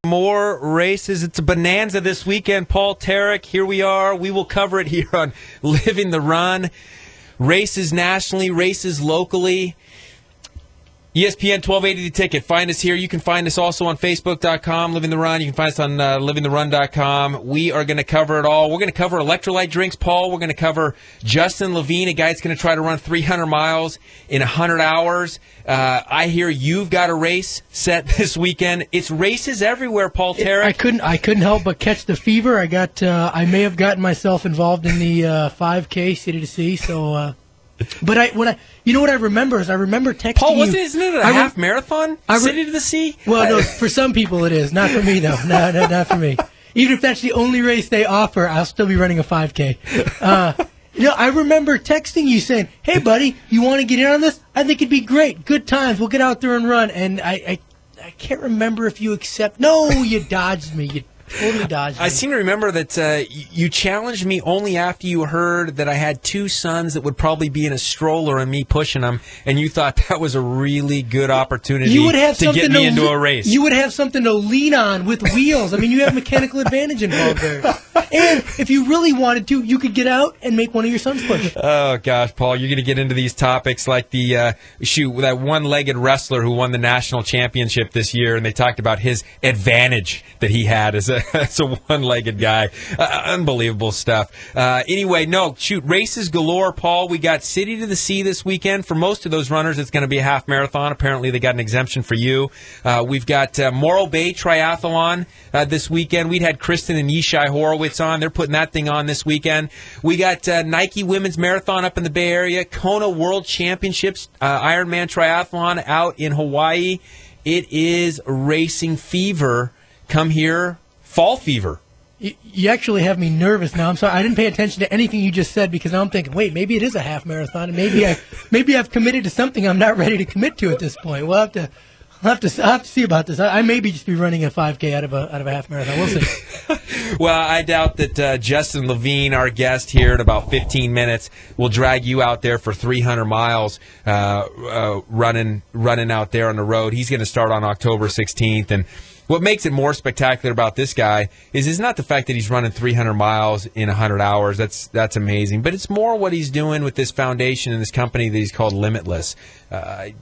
More races. It's a bonanza this weekend. Paul Tarek, here we are. We will cover it here on Living the Run. Races nationally, races locally. ESPN 1280 The Ticket. Find us here. You can find us also on Facebook.com, Living the Run. You can find us on livingtherun.com. We are going to cover it all. We're going to cover electrolyte drinks, Paul. We're going to cover Justine Levine, a guy that's going to try to run 300 miles in 100 hours. I hear you've got a race set this weekend. It's races everywhere, Paul Tarek. I couldn't help but catch the fever. I may have gotten myself involved in the 5K City to Sea, so... But you know what I remember is I remember texting Paul, you. Isn't it a half marathon? City to the Sea? Well, no, for some people it is. Not for me, though. No, not for me. Even if that's the only race they offer, I'll still be running a 5K. I remember texting you saying, "Hey, buddy, you want to get in on this? I think it'd be great. Good times. We'll get out there and run." And I can't remember if you accept. No, you dodged me. You totally dodged me. I seem to remember that you challenged me only after you heard that I had two sons that would probably be in a stroller and me pushing them, and you thought that was a really good opportunity to get me into a race. You would have something to lean on with wheels. I mean, you have mechanical advantage involved there. And if you really wanted to, you could get out and make one of your sons push. Oh, gosh, Paul, you're going to get into these topics like that one-legged wrestler who won the national championship this year, and they talked about his advantage that he had as a one-legged guy. Unbelievable stuff. Races galore, Paul. We got City to the Sea this weekend. For most of those runners, it's going to be a half marathon. Apparently, they got an exemption for you. We've got Morro Bay Triathlon this weekend. We'd had Kristen and Yishai Horowitz on. They're putting that thing on this weekend. We got Nike Women's Marathon up in the Bay Area. Kona World Championships, Ironman Triathlon out in Hawaii. It is racing fever. Come here. Fall fever. You actually have me nervous now. I'm sorry. I didn't pay attention to anything you just said because now I'm thinking, wait, maybe it is a half marathon, and maybe I've committed to something I'm not ready to commit to at this point. I'll have to see about this. I maybe just be running a 5K out of a half marathon. We'll see. Well, I doubt that Justine Levine, our guest here in about 15 minutes, will drag you out there for 300 miles running out there on the road. He's going to start on October 16th, and what makes it more spectacular about this guy is not the fact that he's running 300 miles in 100 hours. That's amazing. But it's more what he's doing with this foundation and this company that he's called Limitless.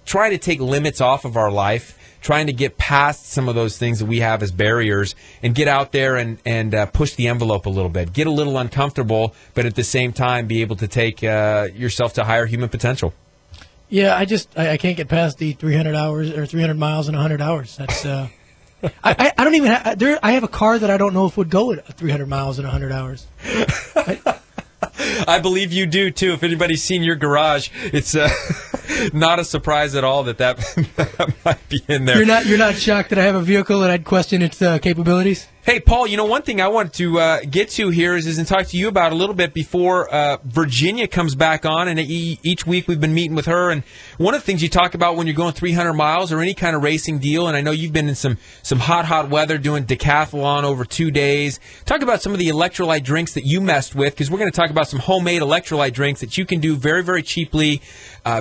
Trying to take limits off of our life, trying to get past some of those things that we have as barriers and get out there and push the envelope a little bit. Get a little uncomfortable, but at the same time be able to take yourself to higher human potential. Yeah, I can't get past the 300 hours or 300 miles in 100 hours. That's... I don't even have, I have a car that I don't know if would go at 300 miles in 100 hours. I believe you do, too. If anybody's seen your garage, it's not a surprise at all that might be in there. You're not shocked that I have a vehicle that I'd question its capabilities? Hey, Paul, one thing I want to get to here is talk to you about a little bit before Virginia comes back on, and each week we've been meeting with her, and one of the things you talk about when you're going 300 miles or any kind of racing deal, and I know you've been in some hot weather doing decathlon over 2 days. Talk about some of the electrolyte drinks that you messed with, because we're going to talk about some homemade electrolyte drinks that you can do very, very cheaply,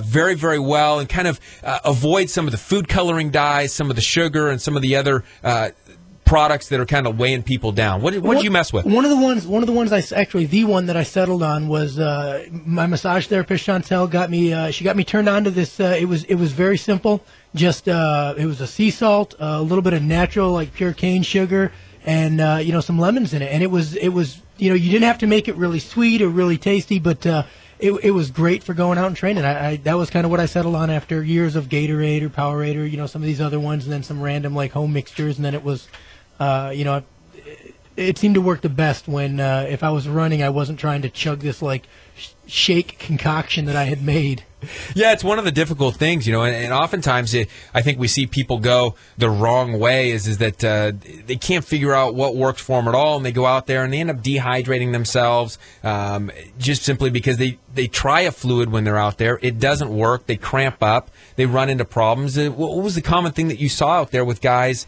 very, very well, and kind of avoid some of the food coloring dyes, some of the sugar, and some of the other products that are kind of weighing people down. What did you mess with? The one that I settled on was my massage therapist Chantel got me. She got me turned on to this. It was very simple. Just it was a sea salt, a little bit of natural like pure cane sugar, and some lemons in it. And it was you didn't have to make it really sweet or really tasty, but it was great for going out and training. That was kind of what I settled on after years of Gatorade or Powerade or some of these other ones, and then some random like home mixtures, and then it was. It seemed to work the best when if I was running, I wasn't trying to chug this like shake concoction that I had made. Yeah, it's one of the difficult things, and oftentimes I think we see people go the wrong way is that they can't figure out what works for them at all, and they go out there and they end up dehydrating themselves just simply because they try a fluid when they're out there. It doesn't work. They cramp up. They run into problems. What was the common thing that you saw out there with guys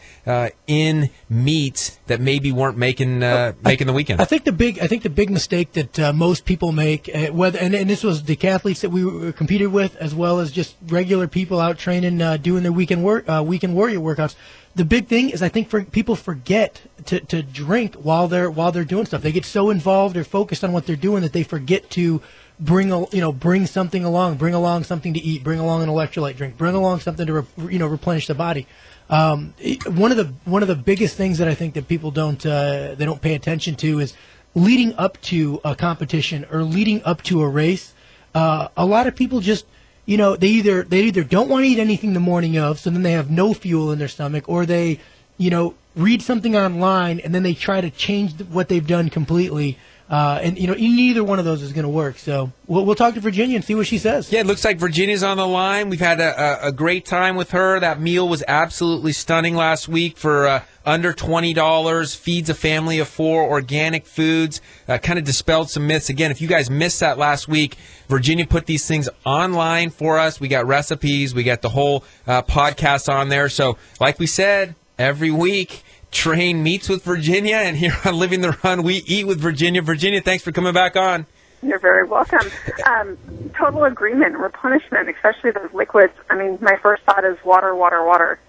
in meets that maybe weren't making the weekend? I think the big mistake that most people make, and this was decathletes that we competed with, as well as just regular people out training, doing their weekend warrior workouts. the big thing is I think people forget to drink while they're doing stuff. They get so involved or focused on what they're doing that they forget to bring something along, bring along something to eat, bring along an electrolyte drink, bring along something to replenish the body. One of the biggest things that I think that people don't pay attention to is leading up to a competition or leading up to a race. A lot of people just they either don't want to eat anything the morning of, so then they have no fuel in their stomach, or they read something online and then they try to change what they've done completely. And neither one of those is going to work. So we'll talk to Virginia and see what she says. Yeah, it looks like Virginia's on the line. We've had a great time with her. That meal was absolutely stunning last week for under $20. Feeds a family of 4, organic foods. Kind of dispelled some myths. Again, if you guys missed that last week, Virginia put these things online for us. We got recipes. We got the whole podcast on there. So like we said, every week, Train meets with Virginia, and here on Living the Run, we eat with Virginia. Virginia, thanks for coming back on. You're very welcome. Total agreement, replenishment, especially those liquids. I mean, my first thought is water, water, water.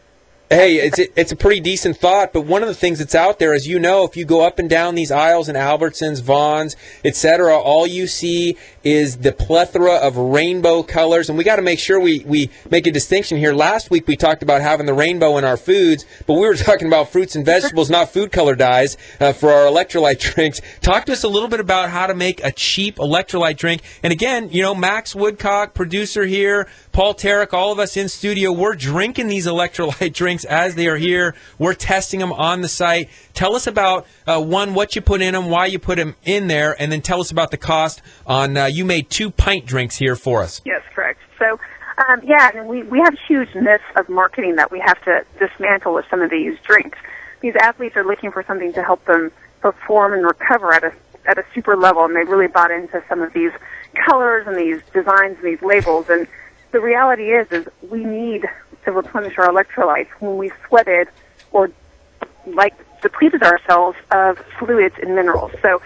Hey, it's a pretty decent thought, but one of the things that's out there, as you know, if you go up and down these aisles in Albertsons, Vons, etc., all you see is the plethora of rainbow colors, and we got to make sure we make a distinction here. Last week we talked about having the rainbow in our foods, but we were talking about fruits and vegetables, not food color dyes, for our electrolyte drinks. Talk to us a little bit about how to make a cheap electrolyte drink. And again, Max Woodcock, producer here, Paul Tarek, all of us in studio, we're drinking these electrolyte drinks as they are here. We're testing them on the site. Tell us about, one, what you put in them, why you put them in there, and then tell us about the cost on, you made 2 pint drinks here for us. Yes, correct. So, we have huge myths of marketing that we have to dismantle with some of these drinks. These athletes are looking for something to help them perform and recover at a super level, and they really bought into some of these colors and these designs and these labels. And the reality is we need to replenish our electrolytes when we sweated or depleted ourselves of fluids and minerals. So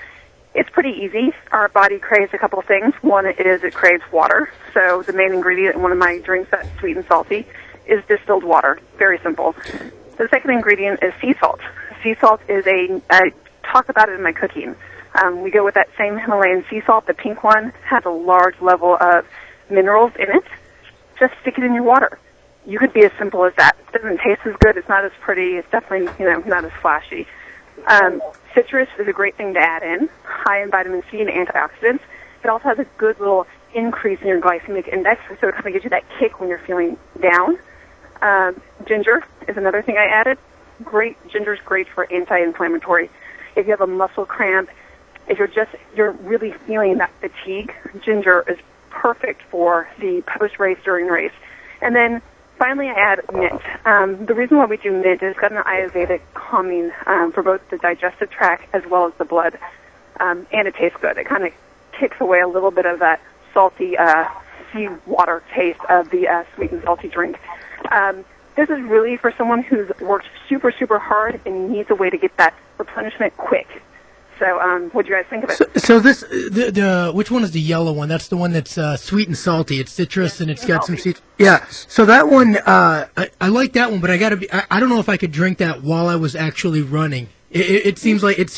it's pretty easy. Our body craves a couple of things. One is it craves water. So the main ingredient in one of my drinks that's sweet and salty is distilled water. Very simple. The second ingredient is sea salt. Sea salt is I talk about it in my cooking. We go with that same Himalayan sea salt. The pink one has a large level of minerals in it. Just stick it in your water. You could be as simple as that. It doesn't taste as good. It's not as pretty. It's definitely, not as flashy. Citrus is a great thing to add in, high in vitamin C and antioxidants. It also has a good little increase in your glycemic index, so it kind of gives you that kick when you're feeling down. Ginger is another thing I added. Ginger's great for anti-inflammatory. If you have a muscle cramp, if you're really feeling that fatigue, ginger is perfect for the post-race, during race. And then finally I add mint. The reason why we do mint is it's got an Ayurvedic calming for both the digestive tract as well as the blood, and it tastes good. It kind of kicks away a little bit of that salty seawater taste of the sweet and salty drink. This is really for someone who's worked super, super hard and needs a way to get that replenishment quick. So, what do you guys think of it? So this, which one is the yellow one? That's the one that's sweet and salty. It's citrus and it's got some seeds. Yeah. So that one, I like that one, but I don't know if I could drink that while I was actually running. It seems like it's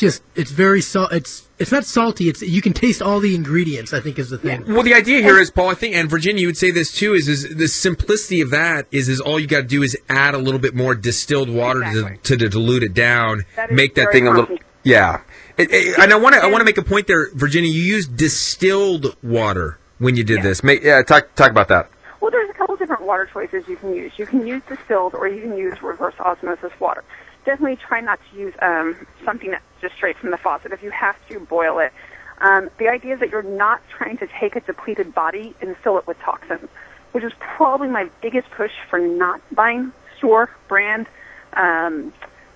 very it's not salty. You can taste all the ingredients, I think, is the thing. Well, the idea here is, Paul, I think, and Virginia, you would say this too, is the simplicity of that is all you got to do is add a little bit more distilled water to dilute it down, make that thing a little. Yeah. And I want to make a point there, Virginia. You used distilled water when you did this. Talk about that. Well, there's a couple different water choices you can use. You can use distilled, or you can use reverse osmosis water. Definitely try not to use something that's just straight from the faucet. If you have to, boil it. The idea is that you're not trying to take a depleted body and fill it with toxins, which is probably my biggest push for not buying store brand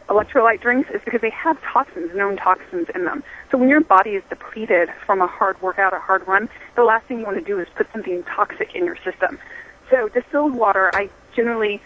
electrolyte drinks, is because they have toxins, known toxins in them. So when your body is depleted from a hard workout, a hard run, the last thing you want to do is put something toxic in your system. So distilled water I generally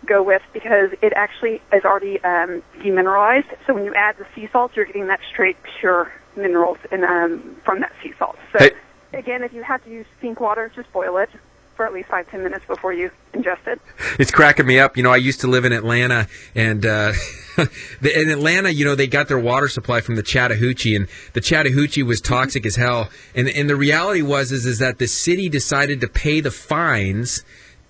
go with because it actually is already demineralized. So when you add the sea salt, you're getting that straight, pure minerals from that sea salt. So again, if you have to use pink water, just boil it. for at least 5-10 minutes before you ingest it. It's cracking me up. I used to live in Atlanta, and in Atlanta, they got their water supply from the Chattahoochee, and the Chattahoochee was toxic as hell. And the reality is that the city decided to pay the fines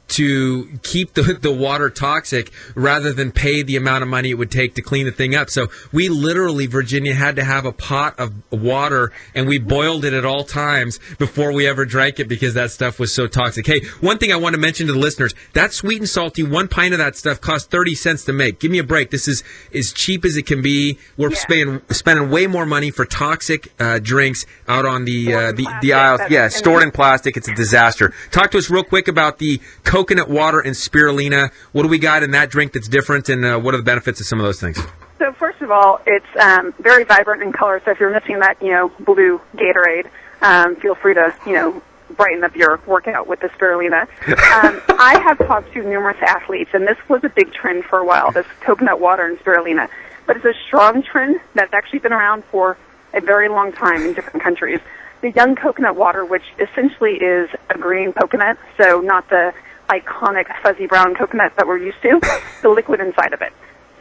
to keep the water toxic rather than pay the amount of money it would take to clean the thing up. So we literally, Virginia, had to have a pot of water, and we boiled it at all times before we ever drank it because that stuff was so toxic. Hey, one thing I want to mention to the listeners, that sweet and salty, 1 pint of that stuff costs 30 cents to make. Give me a break. This is as cheap as it can be. We're spending way more money for toxic drinks out on the aisles. Yeah, stored in plastic. It's a disaster. Talk to us real quick about the coconut water and spirulina. What do we got in that drink that's different, and what are the benefits of some of those things? So first of all, it's very vibrant in color. So if you're missing that, blue Gatorade, feel free to, brighten up your workout with the spirulina. I have talked to numerous athletes, and this was a big trend for a while, this coconut water and spirulina. But it's a strong trend that's actually been around for a very long time in different countries. The young coconut water, which essentially is a green coconut, so not the iconic fuzzy brown coconut that we're used to, the liquid inside of it.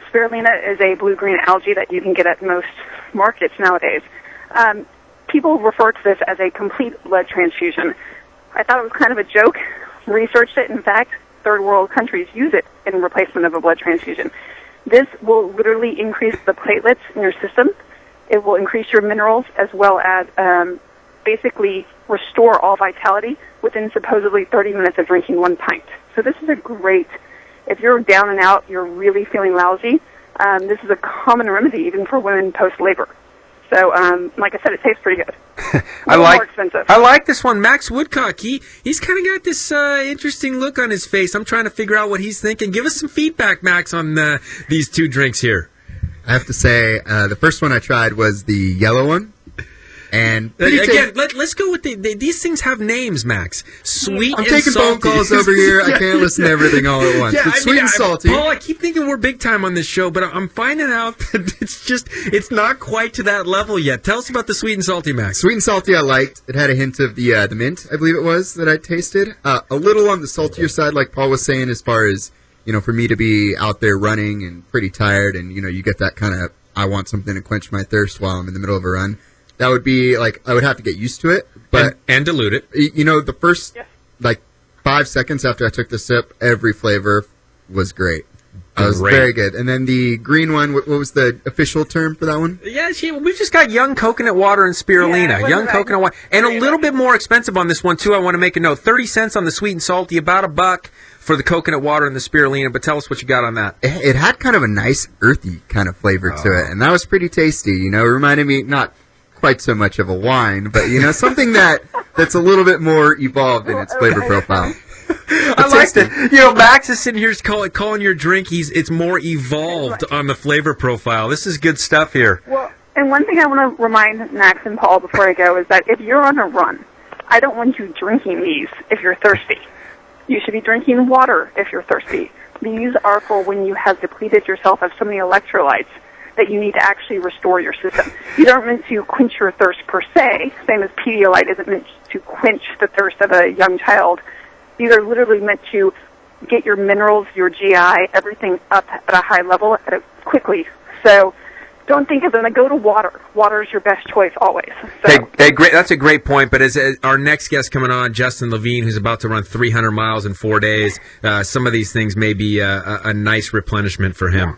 Spirulina is a blue-green algae that you can get at most markets nowadays. People refer to this as a complete blood transfusion. I thought it was kind of a joke. Researched it. In fact, third world countries use it in replacement of a blood transfusion. This will literally increase the platelets in your system. It will increase your minerals as well as basically restore all vitality within supposedly 30 minutes of drinking 1 pint. So this is a great, if you're down and out, you're really feeling lousy, this is a common remedy even for women post-labor. So, like I said, it tastes pretty good. More expensive. I like this one. Max Woodcock, he's kind of got this interesting look on his face. I'm trying to figure out what he's thinking. Give us some feedback, Max, on these two drinks here. I have to say, the first one I tried was the yellow one. And again, let's go with these things have names, Max. Sweet I'm and taking salty. phone calls over here. I can't listen to everything all at once. It's sweet and salty. Paul, I keep thinking we're big time on this show, but I'm finding out that it's not quite to that level yet. Tell us about the sweet and salty, Max. Sweet and salty I liked. It had a hint of the mint, I believe it was, that I tasted. A little on the saltier side, like Paul was saying, as far as, for me to be out there running and pretty tired and, you get that kind of, I want something to quench my thirst while I'm in the middle of a run. That would be, I would have to get used to it. But and dilute it. The first, 5 seconds after I took the sip, every flavor was great. It was very good. And then the green one, what was the official term for that one? Yeah, we've just got young coconut water and spirulina. Yeah, young coconut water. And a little bit more expensive on this one, too. I want to make a note. 30 cents on the sweet and salty, about $1 for the coconut water and the spirulina. But tell us what you got on that. It had kind of a nice earthy kind of flavor to it. And that was pretty tasty. It reminded me, not quite so much of a wine, but something that's a little bit more evolved in its flavor profile. I like that. Max is sitting here calling your drink. It's more evolved on the flavor profile. This is good stuff here. Well, and one thing I want to remind Max and Paul before I go is that if you're on a run, I don't want you drinking these if you're thirsty. You should be drinking water if you're thirsty. These are for when you have depleted yourself of so many electrolytes that you need to actually restore your system. These aren't meant to quench your thirst per se, same as Pedialyte isn't meant to quench the thirst of a young child. These are literally meant to get your minerals, your GI, everything up at a high level quickly. So don't think of them. Go to water. Water is your best choice always. So. Hey, great. That's a great point. But as our next guest coming on, Justine Levine, who's about to run 300 miles in 4 days, some of these things may be a nice replenishment for him.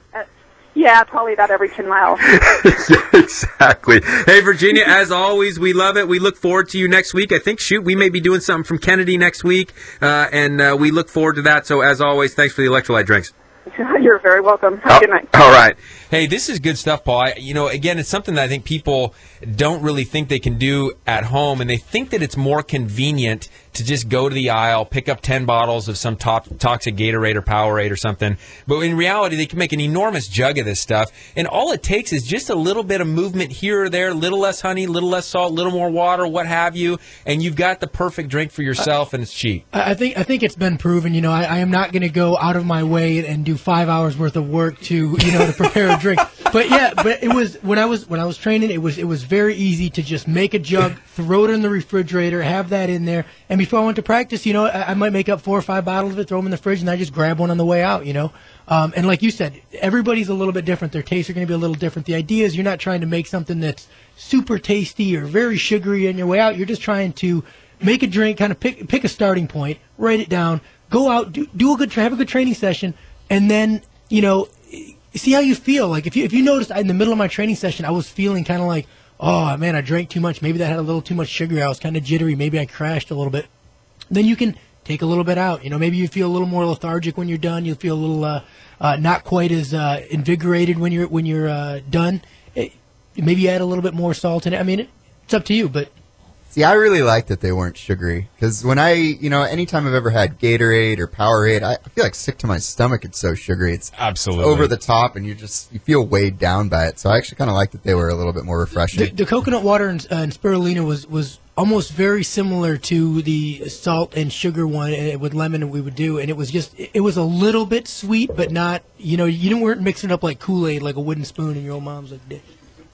Yeah, probably about every 10 miles. Yeah, exactly. Hey, Virginia, as always, we love it. We look forward to you next week. I think, we may be doing something from Kennedy next week, and we look forward to that. So, as always, thanks for the electrolyte drinks. You're very welcome. Have a good night. All right. Hey, this is good stuff, Paul. Again, it's something that I think people don't really think they can do at home, and they think that it's more convenient to just go to the aisle, pick up 10 bottles of some toxic Gatorade or Powerade or something. But in reality, they can make an enormous jug of this stuff, and all it takes is just a little bit of movement here or there, a little less honey, a little less salt, a little more water, what have you, and you've got the perfect drink for yourself, and it's cheap. I think it's been proven. I am not going to go out of my way and do 5 hours worth of work to prepare a drink. But it was when I was training, it was very easy to just make a jug, throw it in the refrigerator, have that in there, and before I went to practice, I might make up 4 or 5 bottles of it, throw them in the fridge, and I just grab one on the way out, And like you said, everybody's a little bit different. Their tastes are going to be a little different. The idea is you're not trying to make something that's super tasty or very sugary on your way out. You're just trying to make a drink, kind of pick a starting point, write it down, go out, have a good training session, and then, see how you feel. Like if you noticed in the middle of my training session, I was feeling kind of like, oh man, I drank too much. Maybe that had a little too much sugar. I was kind of jittery. Maybe I crashed a little bit. Then you can take a little bit out. Maybe you feel a little more lethargic when you're done. You'll feel a little not quite as invigorated when you're done. Maybe you add a little bit more salt in it. I mean, it's up to you, but. See, I really like that they weren't sugary, because when anytime I've ever had Gatorade or Powerade, I feel like sick to my stomach. It's so sugary. It's absolutely over the top, and you feel weighed down by it. So I actually kind of like that they were a little bit more refreshing. The coconut water and spirulina was almost very similar to the salt and sugar one with lemon we would do, and it was a little bit sweet, but not, you weren't mixing it up like Kool-Aid, like a wooden spoon in your old mom's dish.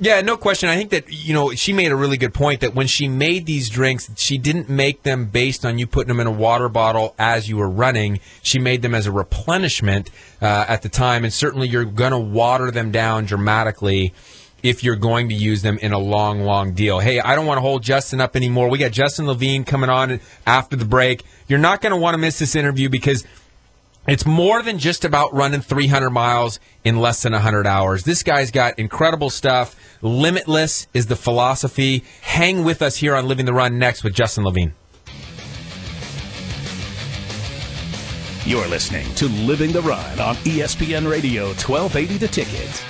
Yeah, no question. I think that, she made a really good point that when she made these drinks, she didn't make them based on you putting them in a water bottle as you were running. She made them as a replenishment at the time, and certainly you're going to water them down dramatically if you're going to use them in a long, long deal. Hey, I don't want to hold Justin up anymore. We got Justine Levine coming on after the break. You're not going to want to miss this interview because it's more than just about running 300 miles in less than 100 hours. This guy's got incredible stuff. Limitless is the philosophy. Hang with us here on Living the Run next with Justine Levine. You're listening to Living the Run on ESPN Radio 1280 The Ticket.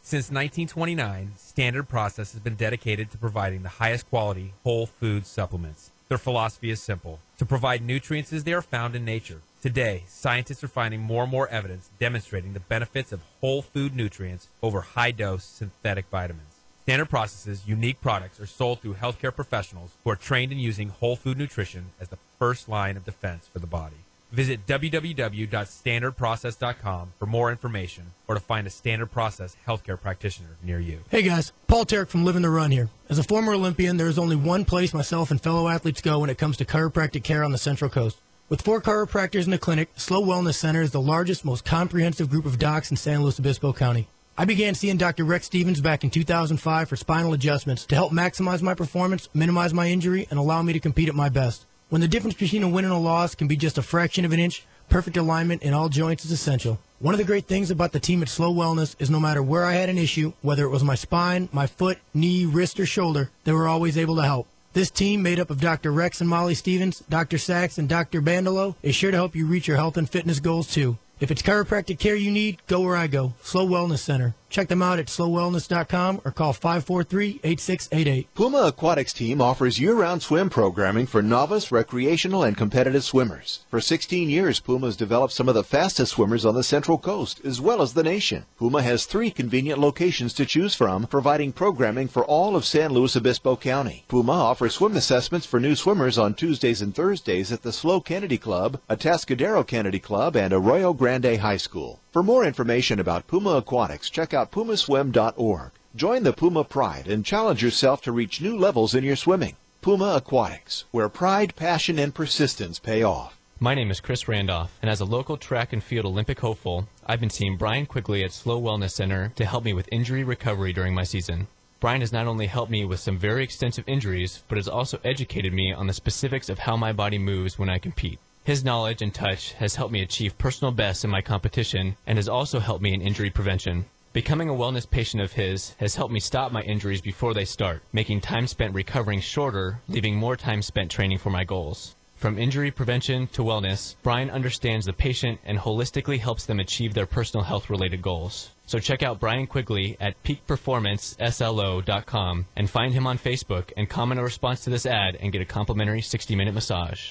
Since 1929, Standard Process has been dedicated to providing the highest quality whole food supplements. Their philosophy is simple: to provide nutrients as they are found in nature. Today, scientists are finding more and more evidence demonstrating the benefits of whole food nutrients over high-dose synthetic vitamins. Standard Process's unique products are sold through healthcare professionals who are trained in using whole food nutrition as the first line of defense for the body. Visit www.standardprocess.com for more information or to find a Standard Process healthcare practitioner near you. Hey guys, Paul Tarek from Living the Run here. As a former Olympian, there is only one place myself and fellow athletes go when it comes to chiropractic care on the Central Coast. With 4 chiropractors in the clinic, Slow Wellness Center is the largest, most comprehensive group of docs in San Luis Obispo County. I began seeing Dr. Rex Stevens back in 2005 for spinal adjustments to help maximize my performance, minimize my injury, and allow me to compete at my best. When the difference between a win and a loss can be just a fraction of an inch, perfect alignment in all joints is essential. One of the great things about the team at Slow Wellness is no matter where I had an issue, whether it was my spine, my foot, knee, wrist, or shoulder, they were always able to help. This team, made up of Dr. Rex and Molly Stevens, Dr. Sachs, and Dr. Bandolo, is sure to help you reach your health and fitness goals too. If it's chiropractic care you need, go where I go, Slow Wellness Center. Check them out at slowwellness.com or call 543-8688. Puma Aquatics team offers year-round swim programming for novice, recreational, and competitive swimmers. For 16 years, Puma has developed some of the fastest swimmers on the Central Coast, as well as the nation. Puma has 3 convenient locations to choose from, providing programming for all of San Luis Obispo County. Puma offers swim assessments for new swimmers on Tuesdays and Thursdays at the Slow Kennedy Club, Atascadero Kennedy Club, and Arroyo Grande High School. For more information about Puma Aquatics, check out pumaswim.org. Join the Puma Pride and challenge yourself to reach new levels in your swimming. Puma Aquatics, where pride, passion, and persistence pay off. My name is Chris Randolph, and as a local track and field Olympic hopeful, I've been seeing Brian Quigley at Slow Wellness Center to help me with injury recovery during my season. Brian has not only helped me with some very extensive injuries, but has also educated me on the specifics of how my body moves when I compete. His knowledge and touch has helped me achieve personal bests in my competition and has also helped me in injury prevention. Becoming a wellness patient of his has helped me stop my injuries before they start, making time spent recovering shorter, leaving more time spent training for my goals. From injury prevention to wellness, Brian understands the patient and holistically helps them achieve their personal health-related goals. So check out Brian Quigley at peakperformanceslo.com and find him on Facebook and comment a response to this ad and get a complimentary 60-minute massage.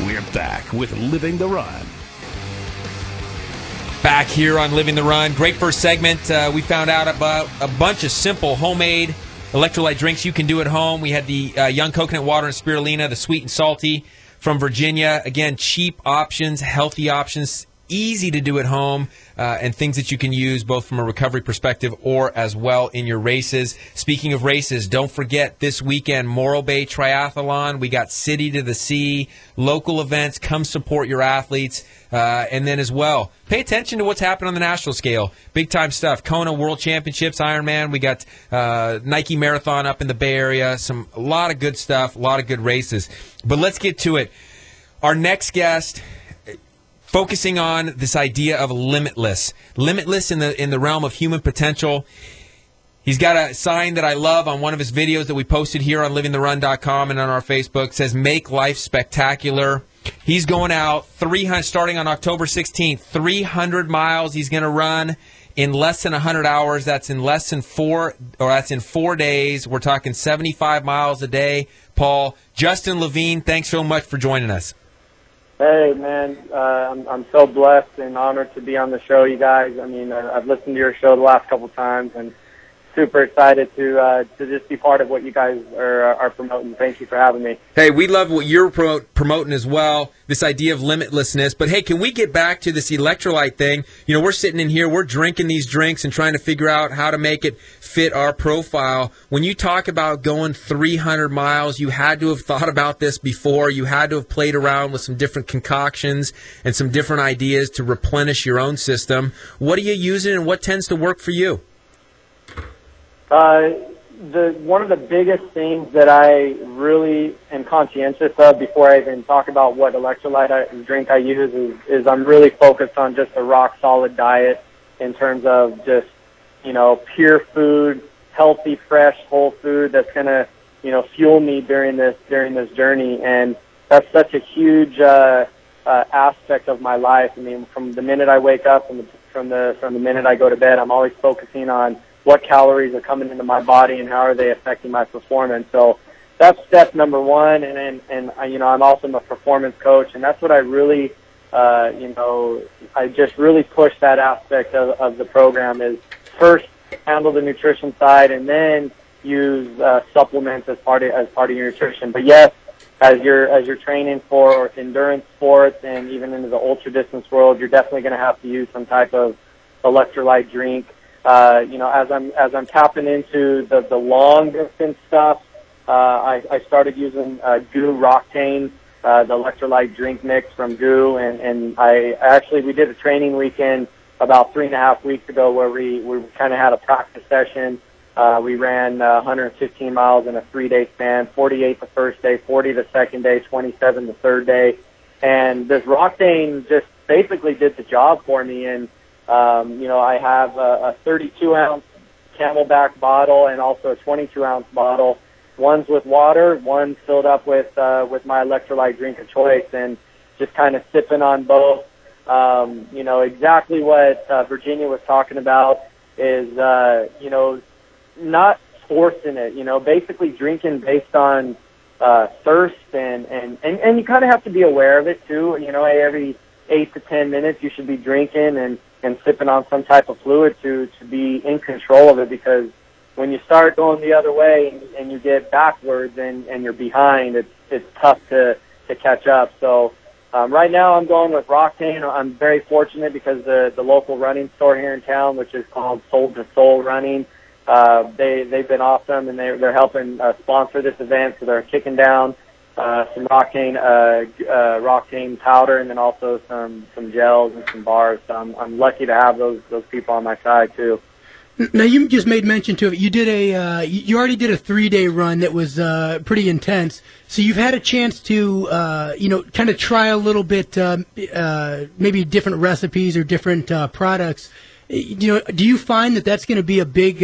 We're back with Living the Run. Back here on Living the Run. Great first segment. We found out about a bunch of simple homemade electrolyte drinks you can do at home. We had the young coconut water and spirulina, the sweet and salty from Virginia. Again, cheap options, healthy options, easy to do at home, and things that you can use both from a recovery perspective or as well in your races. Speaking of races, don't forget this weekend, Morro Bay Triathlon. We got City to the Sea, local events. Come support your athletes. And then as well, pay attention to what's happening on the national scale. Big-time stuff. Kona World Championships, Ironman. We got Nike Marathon up in the Bay Area. A lot of good stuff, a lot of good races. But let's get to it. Our next guest, focusing on this idea of limitless in the realm of human potential. He's got a sign that I love on one of his videos that we posted here on livingtherun.com and on our Facebook. It says, "Make life spectacular." He's going out 300, starting on October 16th, 300 miles he's going to run in less than 100 hours. That's in that's in 4 days. We're talking 75 miles a day. Paul, Justine Levine, thanks so much for joining us. Hey, man, I'm so blessed and honored to be on the show, you guys. I mean, I've listened to your show the last couple times, and super excited to just be part of what you guys are promoting. Thank you for having me. Hey, we love what you're promoting as well, this idea of limitlessness. But, hey, can we get back to this electrolyte thing? You know, we're sitting in here, we're drinking these drinks and trying to figure out how to make it fit our profile. When you talk about going 300 miles, you had to have thought about this before. You had to have played around with some different concoctions and some different ideas to replenish your own system. What are you using and what tends to work for you? One of the biggest things that I really am conscientious of before I even talk about what electrolyte drink I use is I'm really focused on just a rock solid diet in terms of just, you know, pure food, healthy, fresh, whole food that's going to, you know, fuel me during this journey. And that's such a huge aspect of my life. I mean, from the minute I wake up and from the minute I go to bed, I'm always focusing on what calories are coming into my body and how are they affecting my performance. So that's step number one. And you know, I'm also a performance coach, and that's what I really, you know, I just really push that aspect of the program is first handle the nutrition side and then use supplements as part of your nutrition. But yes, as you're training for endurance sports and even into the ultra distance world, you're definitely going to have to use some type of electrolyte drink. You know, as I'm tapping into the long distance stuff, I started using GU Roctane, the electrolyte drink mix from GU, and we did a training weekend about 3.5 weeks ago where we kind of had a practice session. We ran 115 miles in a 3-day span, 48 the first day, 40 the second day, 27 the third day, and this Roctane just basically did the job for me. And you know, I have a 32-ounce Camelback bottle and also a 22-ounce bottle. One's with water, one's filled up with my electrolyte drink of choice, and just kind of sipping on both. You know, exactly what Virginia was talking about is, you know, not forcing it, you know, basically drinking based on thirst, and you kind of have to be aware of it, too. You know, every 8 to 10 minutes you should be drinking and sipping on some type of fluid to be in control of it, because when you start going the other way and you get backwards and you're behind, it's tough to catch up. So right now I'm going with Roctane. I'm very fortunate because the local running store here in town, which is called Soul to Soul Running, they've been awesome, and they're helping sponsor this event, so they're kicking down some Roctane powder, and then also some gels and some bars. So I'm lucky to have those people on my side too. Now, you just made mention to it. You did you already did a 3-day run that was pretty intense. So you've had a chance to, you know, kind of try a little bit, maybe different recipes or different products. You know, do you find that that's going to be a big,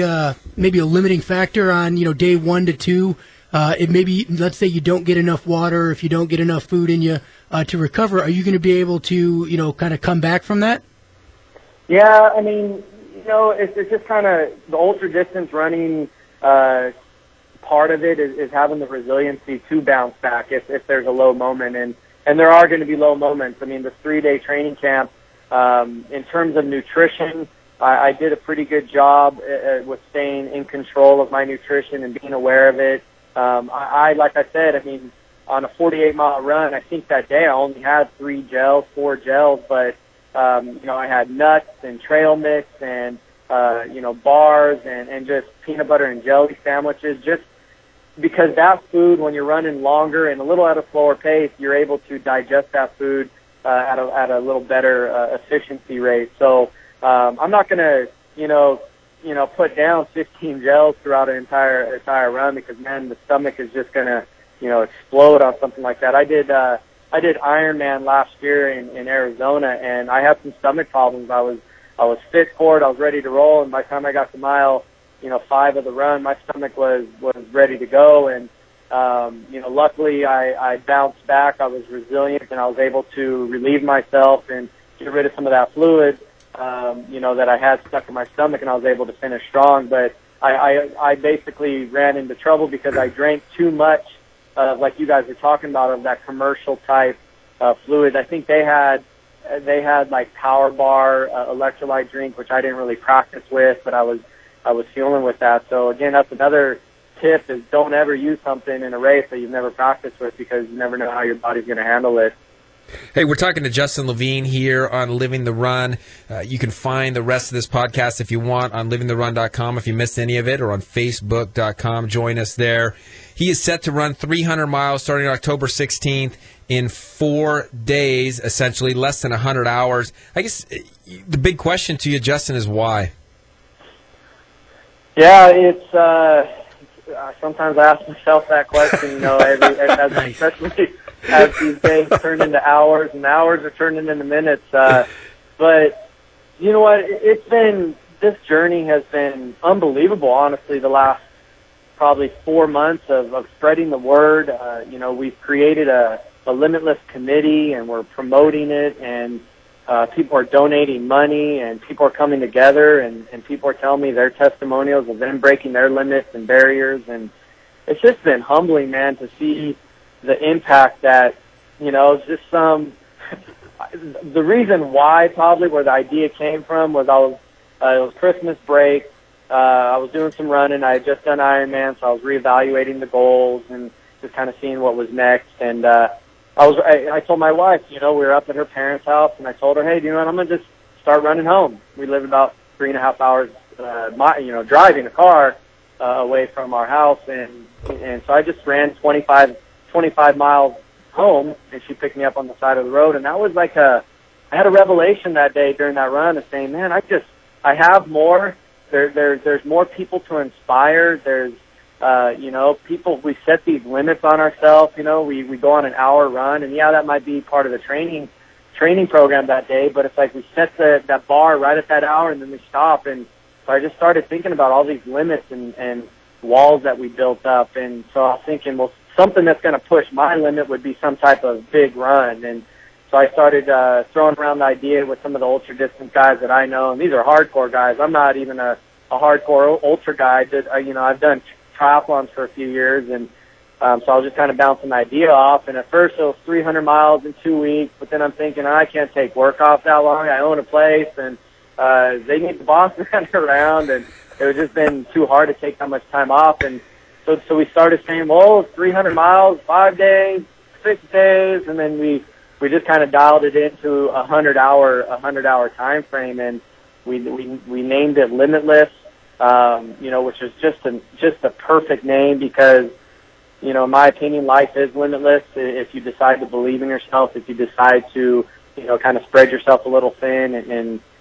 maybe a limiting factor on, you know, day 1 to 2? It maybe, let's say you don't get enough water, if you don't get enough food in you to recover, are you going to be able to, you know, kind of come back from that? Yeah, I mean, you know, it's just kind of the ultra distance running part of it is having the resiliency to bounce back if there's a low moment, and there are going to be low moments. I mean, this 3-day training camp, in terms of nutrition, I did a pretty good job with staying in control of my nutrition and being aware of it. Like I said, I mean, on a 48-mile run, I think that day I only had 4 gels, but, I had nuts and trail mix and, bars and just peanut butter and jelly sandwiches, just because that food, when you're running longer and a little at a slower pace, you're able to digest that food at a little better efficiency rate. So I'm not going to, put down 15 gels throughout an entire run because, man, the stomach is just going to, explode on something like that. I did Ironman last year in Arizona, and I had some stomach problems. I was fit for it. I was ready to roll, and by the time I got to mile 5 of the run, my stomach was ready to go. And, luckily I bounced back. I was resilient, and I was able to relieve myself and get rid of some of that fluid, that I had stuck in my stomach, and I was able to finish strong. But I basically ran into trouble because I drank too much, like you guys were talking about, of that commercial type fluid. I think they had like Power Bar electrolyte drink, which I didn't really practice with, but I was fueling with that. So again, that's another tip, is don't ever use something in a race that you've never practiced with, because you never know how your body's going to handle it. Hey, we're talking to Justine Levine here on Living the Run. You can find the rest of this podcast if you want on livingtherun.com if you missed any of it, or on facebook.com. Join us there. He is set to run 300 miles starting October 16th in 4 days, essentially, less than 100 hours. I guess the big question to you, Justin, is why? Yeah, it's sometimes I ask myself that question, especially as these days turn into hours, and hours are turning into minutes. But you know what? This journey has been unbelievable, honestly, the last probably 4 months of spreading the word. We've created a Limitless committee, and we're promoting it, and people are donating money, and people are coming together, and people are telling me their testimonials of them breaking their limits and barriers. And it's just been humbling, man, to see the impact that, just the reason why, probably where the idea came from, was it was Christmas break. I was doing some running. I had just done Ironman, so I was reevaluating the goals and just kind of seeing what was next. And I told my wife, we were up at her parents' house, and I told her, hey, I'm going to just start running home. We live about 3.5 hours, driving a car away from our house, and so I just ran 25 miles home, and she picked me up on the side of the road. And that was like I had a revelation that day during that run of saying, man, I have more. There's more people to inspire. There's, people, we set these limits on ourselves. We go on an hour run, and yeah, that might be part of the training program that day, but it's like we set that bar right at that hour, and then we stop. And so I just started thinking about all these limits and walls that we built up. And so I was thinking, well, something that's going to push my limit would be some type of big run. And so I started throwing around the idea with some of the ultra distance guys that I know, and these are hardcore guys. I'm not even a hardcore ultra guy. I've done triathlons for a few years, and so I was just kind of bouncing the idea off. And at first it was 300 miles in 2 weeks, but then I'm thinking, I can't take work off that long. I own a place, and they need the boss man around, and it was just been too hard to take that much time off. And so we started saying, well, 300 miles, 5 days, 6 days, and then we just kind of dialed it into a 100-hour time frame, and we named it Limitless, which is just a perfect name, because in my opinion, life is limitless if you decide to believe in yourself, if you decide to kind of spread yourself a little thin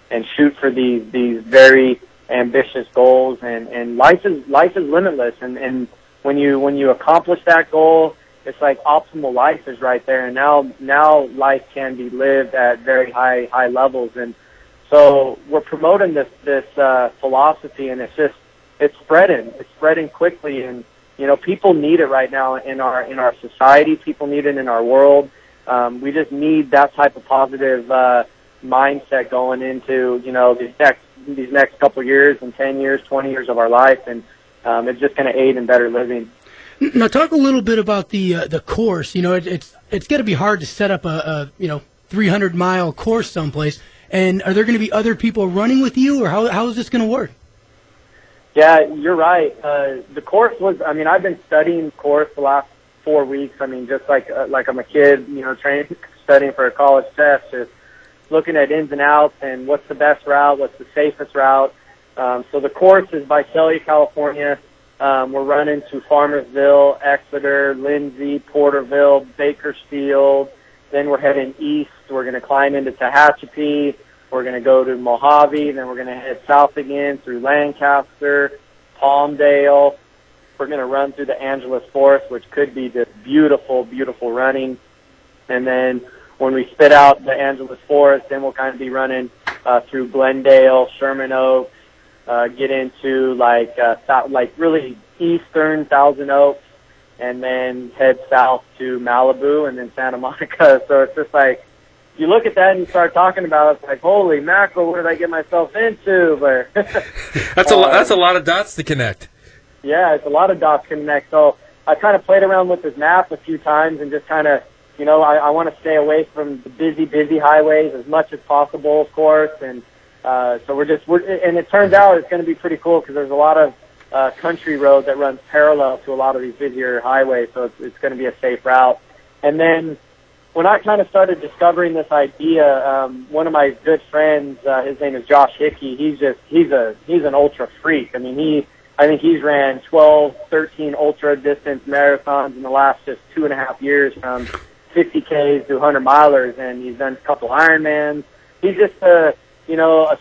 and shoot for these very ambitious goals. And life is limitless, and when you accomplish that goal, it's like optimal life is right there, and now life can be lived at very high levels. And so we're promoting this philosophy, and it's spreading quickly, and people need it right now in our society. People need it in our world. We just need that type of positive mindset going into these next couple of years and 10 years, 20 years of our life, and it's just going to aid in better living. Now, talk a little bit about the course. It's got to be hard to set up a 300-mile course someplace. And are there going to be other people running with you, or how is this going to work? Yeah, you're right. The course was, I mean, I've been studying the course the last 4 weeks. I mean, just like I'm a kid, you know, studying for a college test, just looking at ins and outs and what's the best route, what's the safest route. So the course is Visalia, California. We're running to Farmersville, Exeter, Lindsay, Porterville, Bakersfield. Then we're heading east. We're going to climb into Tehachapi. We're going to go to Mojave. Then we're going to head south again through Lancaster, Palmdale. We're going to run through the Angeles Forest, which could be just beautiful, beautiful running. And then when we spit out the Angeles Forest, then we'll kind of be running through Glendale, Sherman Oaks, get into like really eastern Thousand Oaks, and then head south to Malibu and then Santa Monica. So it's just like, you look at that and you start talking about it, it's like, holy mackerel, what did I get myself into? But that's a lot of dots to connect. Yeah, it's a lot of dots to connect. So I kind of played around with this map a few times and just kind of, you know, I want to stay away from the busy highways as much as possible, of course. And so and it turns out it's going to be pretty cool because there's a lot of country road that runs parallel to a lot of these busier highways. So it's going to be a safe route. And then when I kind of started discovering this idea, one of my good friends, his name is Josh Hickey. He's an ultra freak. I mean, I think he's ran 12, 13 ultra distance marathons in the last just 2.5 years, from 50Ks to 100 milers, and he's done a couple Ironmans. He's just a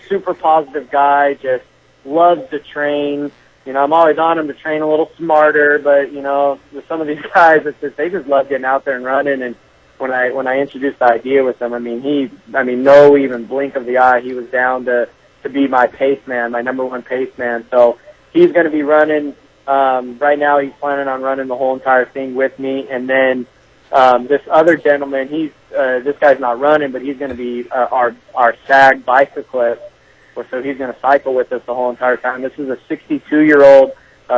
super positive guy, just loves to train. You know, I'm always on him to train a little smarter, but, you know, with some of these guys, they just love getting out there and running. And when I introduced the idea with him, no even blink of the eye, he was down to be my pace man, my number one pace man. So he's going to be running. Right now, he's planning on running the whole entire thing with me. And then this other gentleman, this guy's not running, but he's going to be our SAG bicyclist. So he's going to cycle with us the whole entire time. This is a 62-year-old.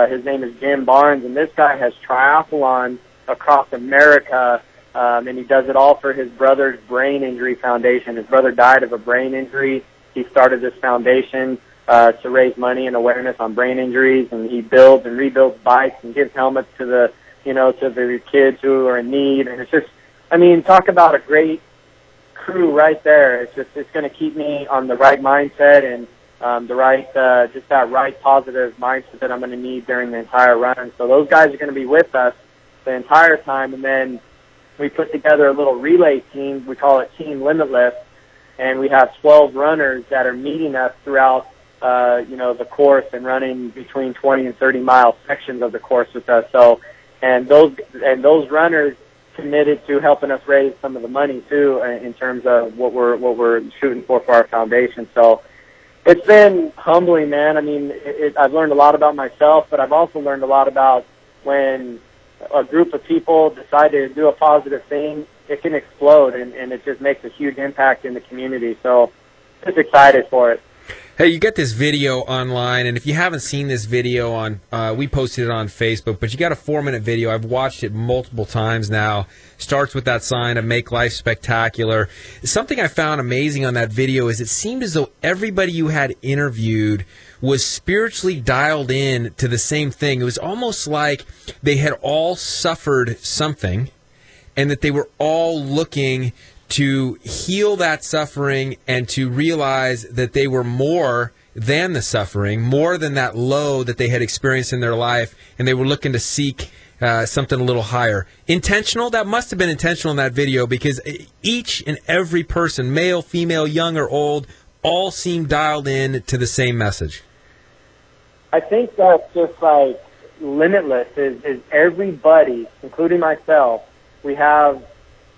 His name is Jim Barnes, and this guy has triathlon across America, and he does it all for his brother's brain injury foundation. His brother died of a brain injury. He started this foundation to raise money and awareness on brain injuries, and he builds and rebuilds bikes and gives helmets to the kids who are in need. And it's just, talk about a great crew right there. It's going to keep me on the right mindset and that right positive mindset that I'm going to need during the entire run. So those guys are going to be with us the entire time, and then we put together a little relay team. We call it Team Limitless, and we have 12 runners that are meeting us throughout the course and running between 20 and 30 mile sections of the course with us. So, and those runners committed to helping us raise some of the money too, in terms of what we're shooting for our foundation. So it's been humbling, man. I've learned a lot about myself, but I've also learned a lot about when a group of people decide to do a positive thing, it can explode, and it just makes a huge impact in the community. So just excited for it. Hey, you got this video online, and if you haven't seen this video we posted it on Facebook, but you got a 4-minute video. I've watched it multiple times now. Starts with that sign of Make Life Spectacular. Something I found amazing on that video is it seemed as though everybody you had interviewed was spiritually dialed in to the same thing. It was almost like they had all suffered something, and that they were all looking to heal that suffering and to realize that they were more than the suffering, more than that low that they had experienced in their life, and they were looking to seek something a little higher. Intentional? That must have been intentional in that video, because each and every person, male, female, young or old, all seemed dialed in to the same message. I think that's just like limitless is everybody, including myself, we have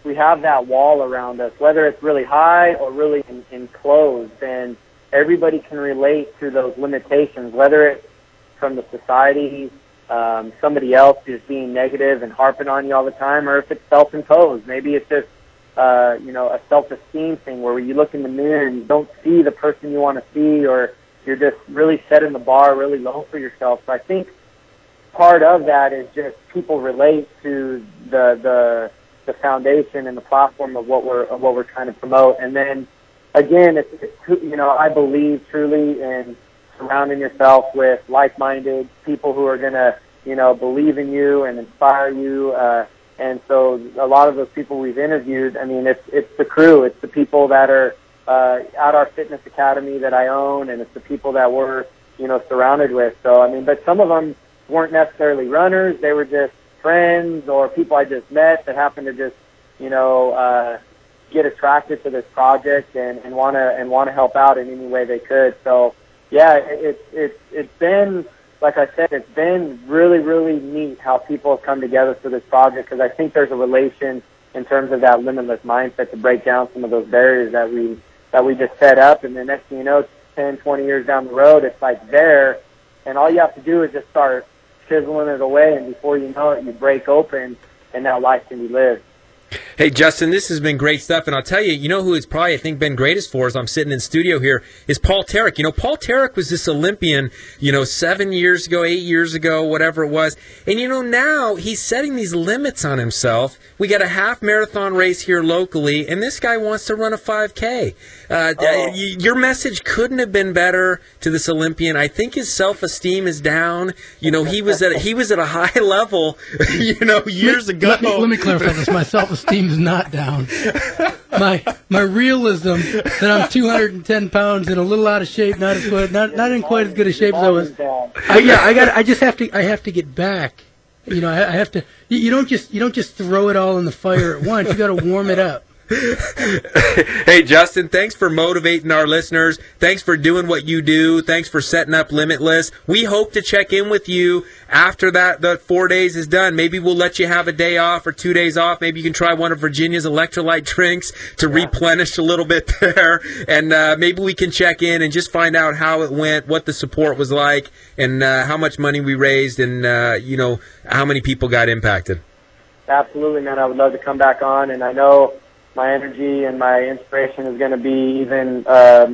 that wall around us, whether it's really high or really enclosed, and everybody can relate to those limitations, whether it's from the society, somebody else is being negative and harping on you all the time, or if it's self-imposed. Maybe it's just, a self-esteem thing where you look in the mirror and you don't see the person you want to see, or you're just really setting the bar really low for yourself. So I think part of that is just people relate to the foundation and the platform of what we're trying to promote. And then again, I believe truly in surrounding yourself with like-minded people who are going to, believe in you and inspire you. And so a lot of those people we've interviewed, I mean, it's the crew. It's the people that are at our fitness academy that I own, and it's the people that we're, surrounded with. So, I mean, but some of them weren't necessarily runners. They were just friends or people I just met that happened to just, get attracted to this project and want to help out in any way they could. So, yeah, it's been, like I said, it's been really, really neat how people have come together for this project, because I think there's a relation in terms of that limitless mindset to break down some of those barriers that we just set up. And the next thing you know, 10, 20 years down the road, it's like there, and all you have to do is just start chiseling it away, and before you know it, you break open, and now life can be lived. Hey, Justin, this has been great stuff, and I'll tell you, who it's probably, I think, been greatest for as I'm sitting in studio here is Paul Tarek. Paul Tarek was this Olympian, 7 years ago, 8 years ago, whatever it was, and, now he's setting these limits on himself. We got a half marathon race here locally, and this guy wants to run a 5K. Your message couldn't have been better to this Olympian. I think his self-esteem is down. He was at a high level, years ago. Let me clarify this. My self-esteem is not down. My realism that I'm 210 pounds and a little out of shape, not in quite as good a shape as I was. I have to get back. I have to. You don't just throw it all in the fire at once. You got to warm it up. Hey, Justin, thanks for motivating our listeners. Thanks for doing what you do. Thanks for setting up Limitless. We hope to check in with you after the 4 days is done. Maybe we'll let you have a day off or 2 days off. Maybe you can try one of Virginia's electrolyte drinks to replenish a little bit there. And maybe we can check in and just find out how it went, what the support was like, and how much money we raised, and how many people got impacted. Absolutely, man. I would love to come back on, and I know my energy and my inspiration is going to be even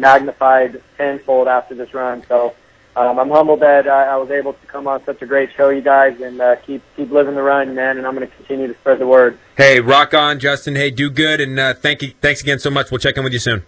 magnified tenfold after this run. So I'm humbled that I was able to come on such a great show, you guys, and keep living the run, man, and I'm going to continue to spread the word. Hey, rock on, Justin. Hey, do good, and thanks again so much. We'll check in with you soon.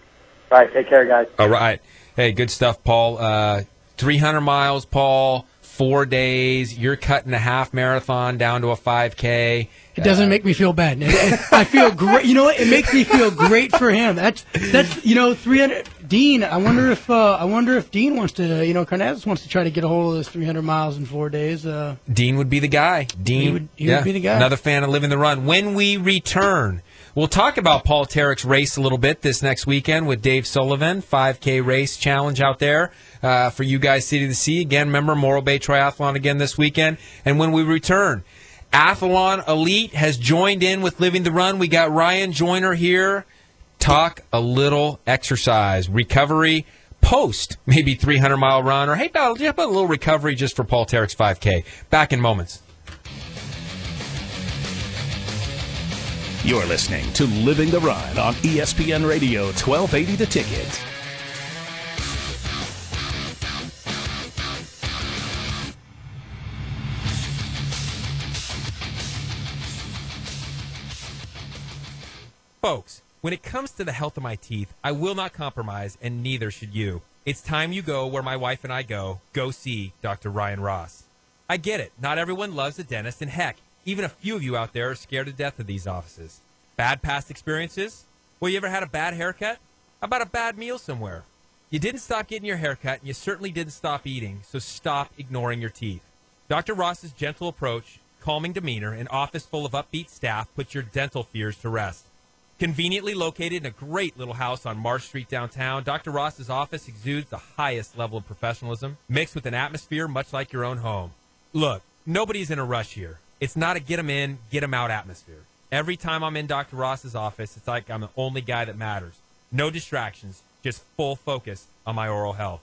All right, take care, guys. All right. Hey, good stuff, Paul. 300 miles, Paul, 4 days. You're cutting a half marathon down to a 5K. It doesn't make me feel bad. I feel great. You know what? It makes me feel great for him. That's 300. Dean, I wonder if Dean wants to, Carnazes wants to try to get a hold of those 300 miles in 4 days. Dean would be the guy. He would be the guy. Another fan of Living the Run. When we return, we'll talk about Paul Tarek's race a little bit this next weekend with Dave Sullivan, 5K race challenge out there for you guys, City to See. Again, remember Morro Bay Triathlon again this weekend. And when we return, Athlon Elite has joined in with Living the Run. We got Ryan Joyner here. Talk a little exercise, recovery, post maybe 300-mile run, or hey, how about a little recovery just for Paul Tarek's 5K. Back in moments. You're listening to Living the Run on ESPN Radio 1280 The Ticket. Folks, when it comes to the health of my teeth, I will not compromise, and neither should you. It's time you go where my wife and I go. Go see Dr. Ryan Ross. I get it. Not everyone loves a dentist, and heck, even a few of you out there are scared to death of these offices. Bad past experiences? Well, you ever had a bad haircut? How about a bad meal somewhere? You didn't stop getting your haircut, and you certainly didn't stop eating, so stop ignoring your teeth. Dr. Ross's gentle approach, calming demeanor, and office full of upbeat staff put your dental fears to rest. Conveniently located in a great little house on Marsh Street downtown, Dr. Ross's office exudes the highest level of professionalism, mixed with an atmosphere much like your own home. Look, nobody's in a rush here. It's not a get 'em in, get 'em out atmosphere. Every time I'm in Dr. Ross's office, it's like I'm the only guy that matters. No distractions, just full focus on my oral health.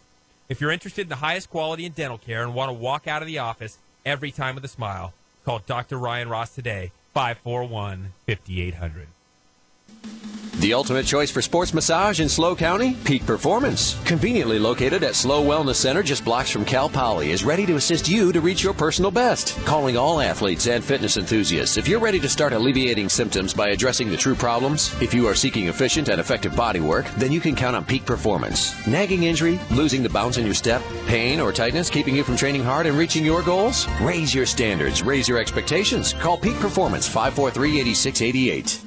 If you're interested in the highest quality in dental care and want to walk out of the office every time with a smile, call Dr. Ryan Ross today, 541-5800. The ultimate choice for sports massage in SLO County? Peak Performance. Conveniently located at SLO Wellness Center just blocks from Cal Poly is ready to assist you to reach your personal best. Calling all athletes and fitness enthusiasts. If you're ready to start alleviating symptoms by addressing the true problems, if you are seeking efficient and effective body work, then you can count on Peak Performance. Nagging injury, losing the bounce in your step, pain or tightness keeping you from training hard and reaching your goals? Raise your standards, raise your expectations. Call Peak Performance 543-8688.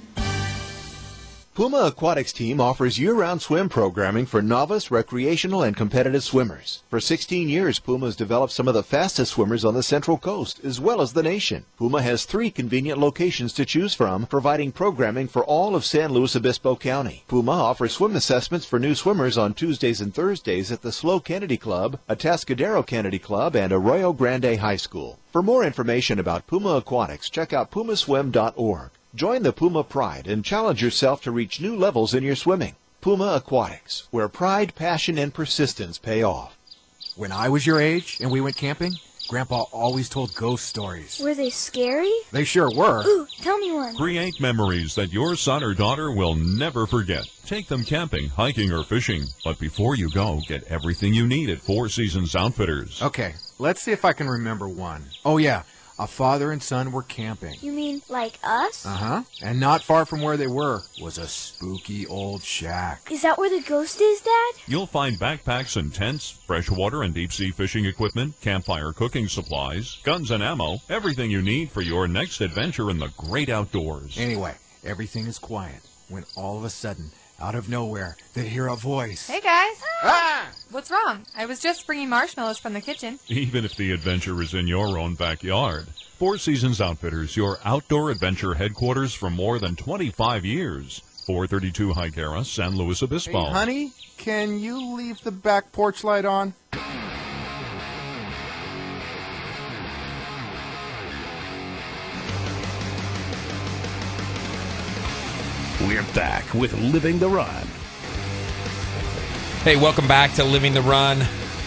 Puma Aquatics team offers year-round swim programming for novice, recreational, and competitive swimmers. For 16 years, Puma has developed some of the fastest swimmers on the Central Coast, as well as the nation. Puma has 3 convenient locations to choose from, providing programming for all of San Luis Obispo County. Puma offers swim assessments for new swimmers on Tuesdays and Thursdays at the SLO Kennedy Club, Atascadero Kennedy Club, and Arroyo Grande High School. For more information about Puma Aquatics, check out pumaswim.org. Join the Puma Pride and challenge yourself to reach new levels in your swimming. Puma Aquatics, where pride, passion, and persistence pay off. When I was your age and we went camping, Grandpa always told ghost stories. Were they scary? They sure were. Ooh, tell me one. Create memories that your son or daughter will never forget. Take them camping, hiking, or fishing. But before you go, get everything you need at Four Seasons Outfitters. Okay, let's see if I can remember one. Oh, yeah. A father and son were camping. You mean like us? Uh-huh. And not far from where they were was a spooky old shack. Is that where the ghost is, Dad? You'll find backpacks and tents, freshwater and deep-sea fishing equipment, campfire cooking supplies, guns and ammo, everything you need for your next adventure in the great outdoors. Anyway, everything is quiet when all of a sudden, out of nowhere, they hear a voice. Hey, guys. Ah! What's wrong? I was just bringing marshmallows from the kitchen. Even if the adventure is in your own backyard. Four Seasons Outfitters, your outdoor adventure headquarters for more than 25 years. 432 High Cara, San Luis Obispo. Hey, honey, can you leave the back porch light on? We're back with Living the Run. Hey, welcome back to Living the Run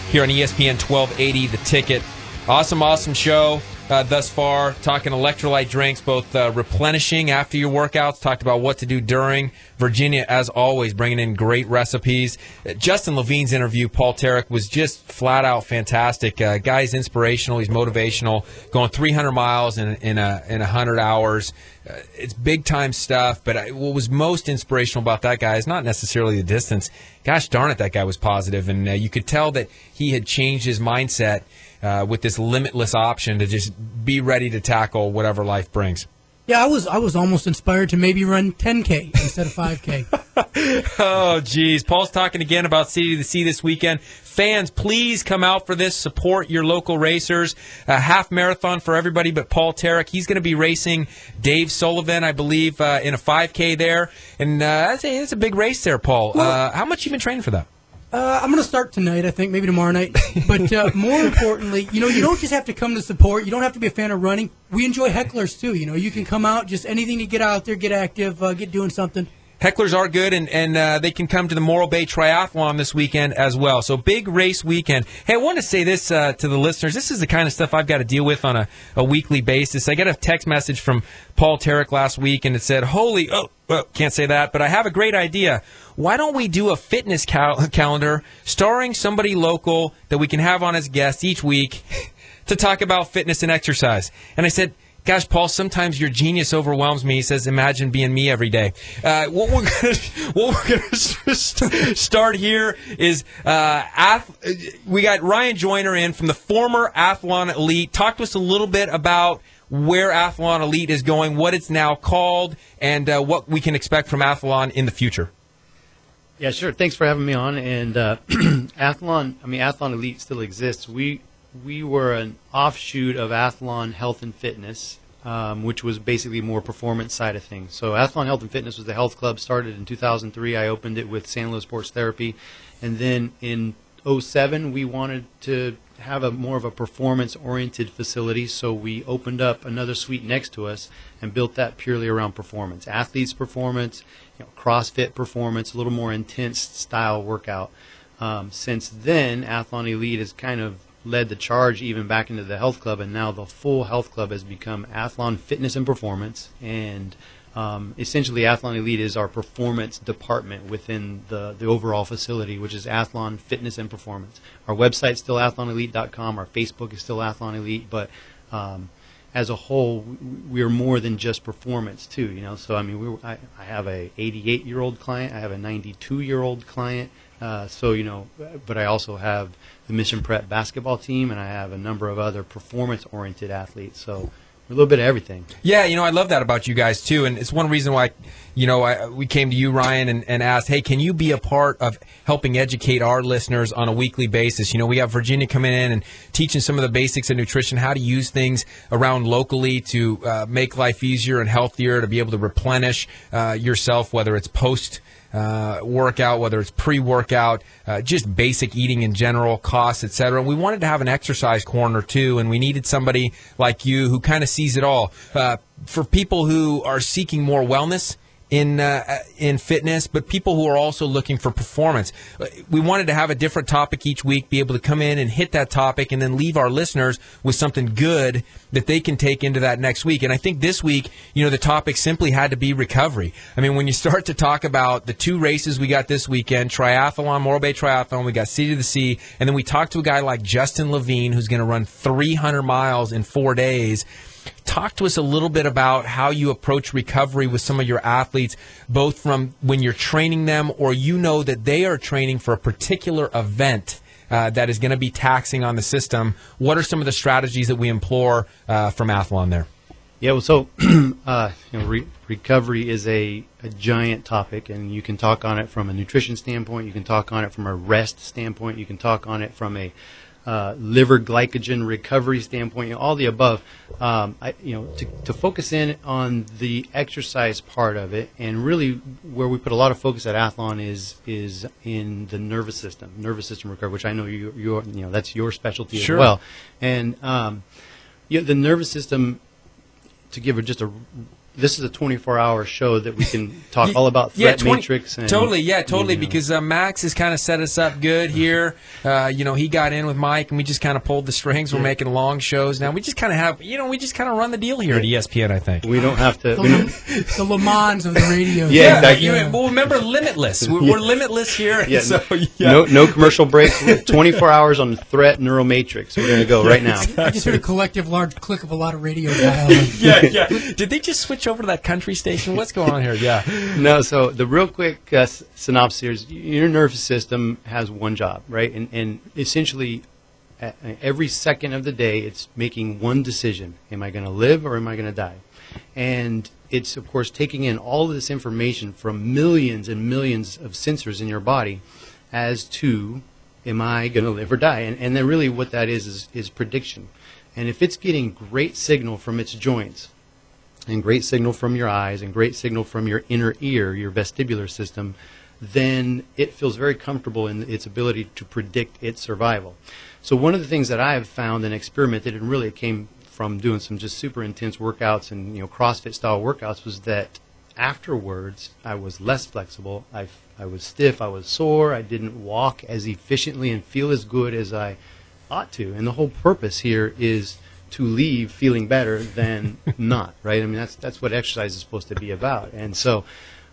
here on ESPN 1280, The Ticket. Awesome show thus far. Talking electrolyte drinks, both replenishing after your workouts. Talked about what to do during. Virginia, as always, bringing in great recipes. Justine Levine's interview, Paul Tarek, was just flat out fantastic. Guy's inspirational. He's motivational. Going 300 miles in 100 hours. It's big-time stuff, but what was most inspirational about that guy is not necessarily the distance. Gosh darn it, that guy was positive, and you could tell that he had changed his mindset with this limitless option to just be ready to tackle whatever life brings. Yeah, I was almost inspired to maybe run 10K instead of 5K. Oh, geez. Paul's talking again about City to See this weekend. Fans, please come out for this. Support your local racers. A half marathon for everybody but Paul Tarek. He's going to be racing Dave Sullivan, I believe, in a 5K there. And it's a big race there, Paul. How much you been training for that? I'm going to start tonight, I think, maybe tomorrow night. But more importantly, you don't just have to come to support. You don't have to be a fan of running. We enjoy hecklers, too. You can come out, just anything to get out there, get active, get doing something. Hecklers are good, and they can come to the Morro Bay Triathlon this weekend as well. So big race weekend. Hey, I want to say this to the listeners. This is the kind of stuff I've got to deal with on a weekly basis. I got a text message from Paul Tarek last week, and it said, can't say that, but I have a great idea. Why don't we do a fitness calendar starring somebody local that we can have on as guest each week to talk about fitness and exercise? And I said, gosh, Paul, sometimes your genius overwhelms me. He says, imagine being me every day. What we're going to start here is we got Ryan Joyner in from the former Athlon Elite. Talk to us a little bit about where Athlon Elite is going, what it's now called, and what we can expect from Athlon in the future. Yeah, sure. Thanks for having me on. And Athlon Elite still exists. We were an offshoot of Athlon Health and Fitness, which was basically more performance side of things. So Athlon Health and Fitness was the health club, started in 2003. I opened it with San Luis Sports Therapy. And then in 2007, we wanted to have more of a performance-oriented facility, so we opened up another suite next to us and built that purely around performance. Athletes performance, CrossFit performance, a little more intense style workout. Since then, Athlon Elite has kind of led the charge even back into the health club, and now the full health club has become Athlon Fitness and Performance, and Essentially, Athlon Elite is our performance department within the overall facility, which is Athlon Fitness and Performance. Our website's still athlonelite.com. Our Facebook is still Athlon Elite, but as a whole, we are more than just performance too. You know, so I mean, I have a 88-year-old client, I have a 92-year-old client. So you know, but I also have the Mission Prep basketball team, and I have a number of other performance-oriented athletes. So a little bit of everything. Yeah, you know, I love that about you guys too, and it's one reason why, you know, we came to you, Ryan, and asked, hey, can you be a part of helping educate our listeners on a weekly basis? You know, we have Virginia coming in and teaching some of the basics of nutrition, how to use things around locally to make life easier and healthier, to be able to replenish yourself, whether it's post workout, whether it's pre-workout, just basic eating in general, costs, etc. We wanted to have an exercise corner too, and we needed somebody like you who kind of sees it all. For people who are seeking more wellness in fitness, but people who are also looking for performance. We wanted to have a different topic each week, be able to come in and hit that topic and then leave our listeners with something good that they can take into that next week. And I think this week, you know, the topic simply had to be recovery. I mean, when you start to talk about the two races we got this weekend, triathlon, Morro Bay Triathlon, we got Sea to the Sea, and then we talked to a guy like Justine Levine who's going to run 300 miles in 4 days. Talk to us a little bit about how you approach recovery with some of your athletes, both from when you're training them or you know that they are training for a particular event that is going to be taxing on the system. What are some of the strategies that we implore from Athlon there? Yeah, well, so recovery is a giant topic, and you can talk on it from a nutrition standpoint, you can talk on it from a rest standpoint, you can talk on it from a liver glycogen recovery standpoint, you know, all the above. To focus in on the exercise part of it, and really where we put a lot of focus at Athlon is in the nervous system recovery, which I know you that's your specialty Sure. as well. And the nervous system, to give it just this is a 24-hour show that we can talk all about threat matrix. And, totally, because Max has kind of set us up good here. He got in with Mike, and we just kind of pulled the strings. We're making long shows now. We just kind of have, we just kind of run the deal here at ESPN, I think. We don't have to. The Le Mans of the radio. Yeah, exactly. Well, remember, limitless. We're limitless here. Yeah, so, no commercial breaks. 24 hours on threat neuromatrix. We're going to go right now. I just heard a collective large click of a lot of radio dial. Yeah. Did they just switch over to that country station? What's going on here? Yeah. No, so the real quick synopsis here is your nervous system has one job, right? And essentially, every second of the day, it's making one decision. Am I going to live or am I going to die? And it's, of course, taking in all of this information from millions and millions of sensors in your body as to, am I going to live or die? And then really what that is prediction. And if it's getting great signal from its joints, and great signal from your eyes, and great signal from your inner ear, your vestibular system, then it feels very comfortable in its ability to predict its survival. So one of the things that I have found and experimented, and really it came from doing some just super intense workouts and CrossFit style workouts, was that afterwards I was less flexible, I was stiff, I was sore, I didn't walk as efficiently and feel as good as I ought to. And the whole purpose here is to leave feeling better than not, right? I mean, that's what exercise is supposed to be about. And so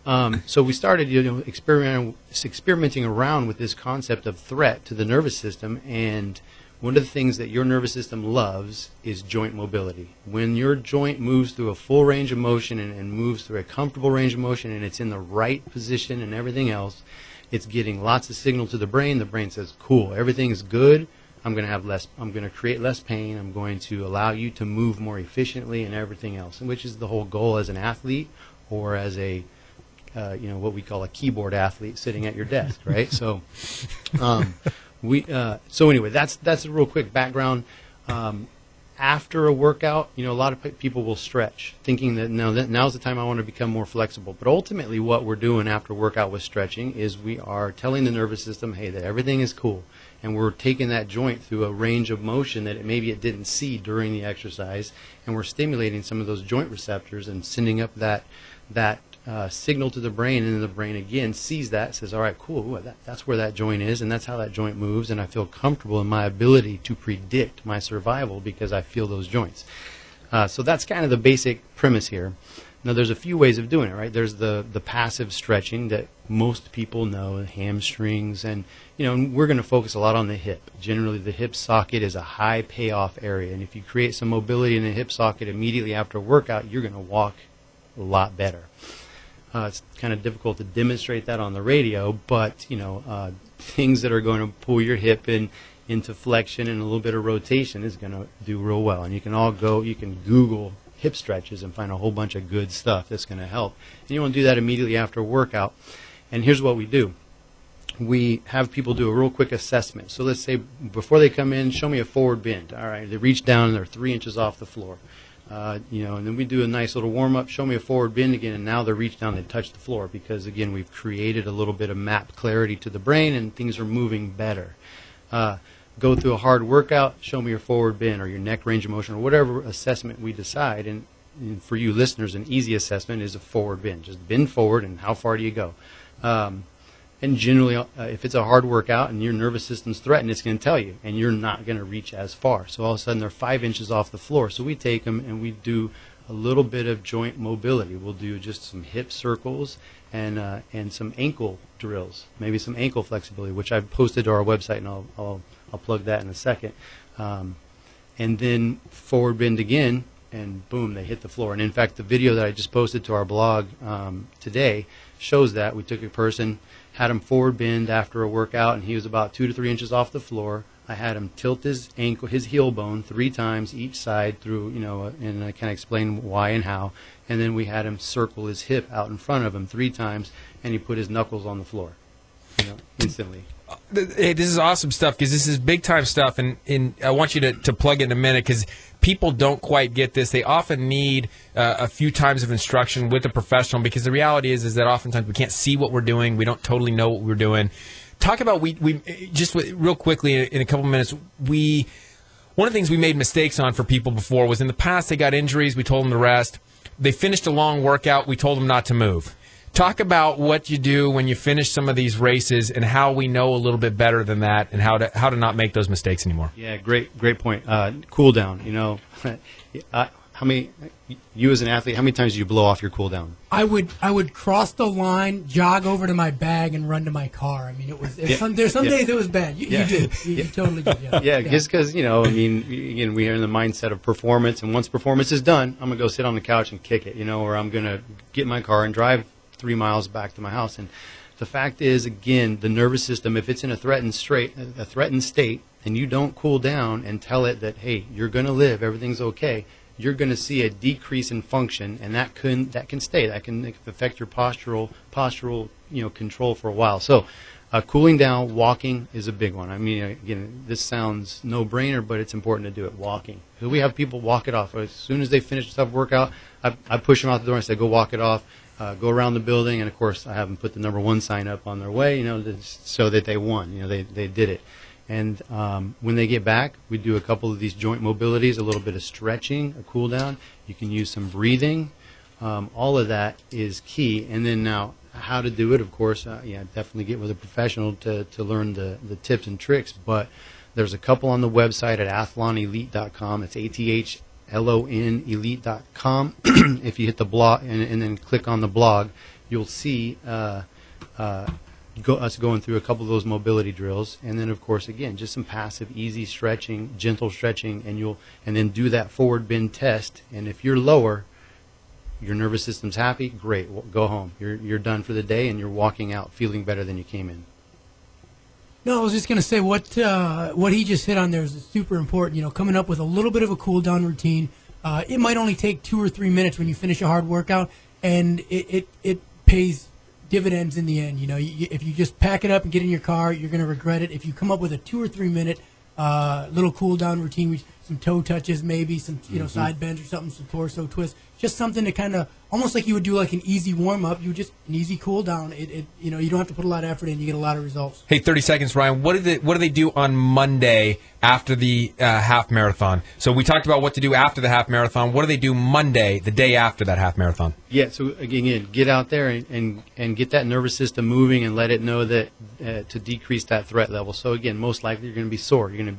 we started experimenting around with this concept of threat to the nervous system. And one of the things that your nervous system loves is joint mobility. When your joint moves through a full range of motion and moves through a comfortable range of motion, and it's in the right position and everything else, it's getting lots of signal to the brain. The brain says, cool, everything is good. I'm going to create less pain. I'm going to allow you to move more efficiently and everything else, and which is the whole goal as an athlete or as a, what we call a keyboard athlete sitting at your desk, right? So, so anyway, that's a real quick background. After a workout, a lot of people will stretch, thinking that now's the time I want to become more flexible. But ultimately, what we're doing after workout with stretching is we are telling the nervous system, hey, that everything is cool. And we're taking that joint through a range of motion that maybe it didn't see during the exercise, and we're stimulating some of those joint receptors and sending up that signal to the brain, and then the brain again sees that, says, all right, cool, that's where that joint is, and that's how that joint moves, and I feel comfortable in my ability to predict my survival because I feel those joints. So that's kind of the basic premise here. Now, there's a few ways of doing it, right? There's the passive stretching that most people know, hamstrings, and and we're going to focus a lot on the hip. Generally, the hip socket is a high payoff area, and if you create some mobility in the hip socket immediately after a workout, you're going to walk a lot better. It's kind of difficult to demonstrate that on the radio, but things that are going to pull your hip into flexion and a little bit of rotation is going to do real well. And you can Google hip stretches and find a whole bunch of good stuff that's going to help. And you want to do that immediately after a workout. And here's what we do. We have people do a real quick assessment. So let's say before they come in, show me a forward bend. All right, they reach down and they're 3 inches off the floor. And then we do a nice little warm-up, show me a forward bend again, and now they're reached down and touch the floor because, again, we've created a little bit of map clarity to the brain and things are moving better. Go through a hard workout, show me your forward bend or your neck range of motion or whatever assessment we decide. And for you listeners, an easy assessment is a forward bend. Just bend forward and how far do you go? And generally, if it's a hard workout and your nervous system's threatened, it's going to tell you, and you're not going to reach as far. So all of a sudden, they're 5 inches off the floor. So we take them and we do a little bit of joint mobility. We'll do just some hip circles and some ankle drills, maybe some ankle flexibility, which I've posted to our website, and I'll plug that in a second. And then forward bend again, and boom, they hit the floor. And in fact, the video that I just posted to our blog today shows that. We took a person, had him forward bend after a workout, and he was about 2 to 3 inches off the floor. I had him tilt his ankle, his heel bone 3 times each side through, and I kind of explained why and how. And then we had him circle his hip out in front of him 3 times, and he put his knuckles on the floor, instantly. Hey, this is awesome stuff because this is big time stuff, and I want you to plug it in a minute because people don't quite get this. They often need a few times of instruction with a professional because the reality is that oftentimes we can't see what we're doing. We don't totally know what we're doing. Talk about we just real quickly in a couple minutes. One of the things we made mistakes on for people before was in the past they got injuries. We told them to rest. They finished a long workout. We told them not to move. Talk about what you do when you finish some of these races and how we know a little bit better than that and how to not make those mistakes anymore. Yeah, great point. Cool down. How many, you as an athlete, how many times do you blow off your cool down? I would cross the line, jog over to my bag, and run to my car. I mean, there's some days it was bad. You did. You totally did. Yeah, just because, again, we are in the mindset of performance, and once performance is done, I'm going to go sit on the couch and kick it, or I'm going to get in my car and drive 3 miles back to my house. And the fact is, again, the nervous system, if it's in a threatened state, and you don't cool down and tell it that, hey, you're going to live, everything's okay, you're going to see a decrease in function, and that can stay. That can affect your postural control for a while. So cooling down, walking is a big one. I mean, again, this sounds no-brainer, but it's important to do it, walking. So we have people walk it off. As soon as they finish a tough workout, I push them out the door and say, go walk it off. Go around the building, and of course I have them put the number 1 sign up on their way, so that they won, they did it. And when they get back, we do a couple of these joint mobilities, a little bit of stretching, a cool down. You can use some breathing. All of that is key. And then now, how to do it, of course, definitely get with a professional to learn the tips and tricks. But there's a couple on the website at athlonelite.com. It's ATHLON elite.com. If you hit the blog and then click on the blog, you'll see us going through a couple of those mobility drills, and then of course again just some passive, easy stretching, gentle stretching, and then do that forward bend test. And if you're lower, your nervous system's happy, great, go home. You're done for the day, and you're walking out feeling better than you came in. No, I was just going to say what he just hit on there is super important. Coming up with a little bit of a cool down routine. It might only take 2 or 3 minutes when you finish a hard workout, and it pays dividends in the end. If you just pack it up and get in your car, you're going to regret it. If you come up with a 2 or 3 minute little cool down routine with some toe touches, maybe some side bends or something, some torso twists, just something to kind of almost like you would do like an easy warm up. You just an easy cool down. You don't have to put a lot of effort in. You get a lot of results. Hey, 30 seconds, Ryan. What do they do on Monday after the half marathon? So we talked about what to do after the half marathon. What do they do Monday, the day after that half marathon? Yeah. So again, get out there and get that nervous system moving and let it know that to decrease that threat level. So again, most likely you're going to be sore. You're going to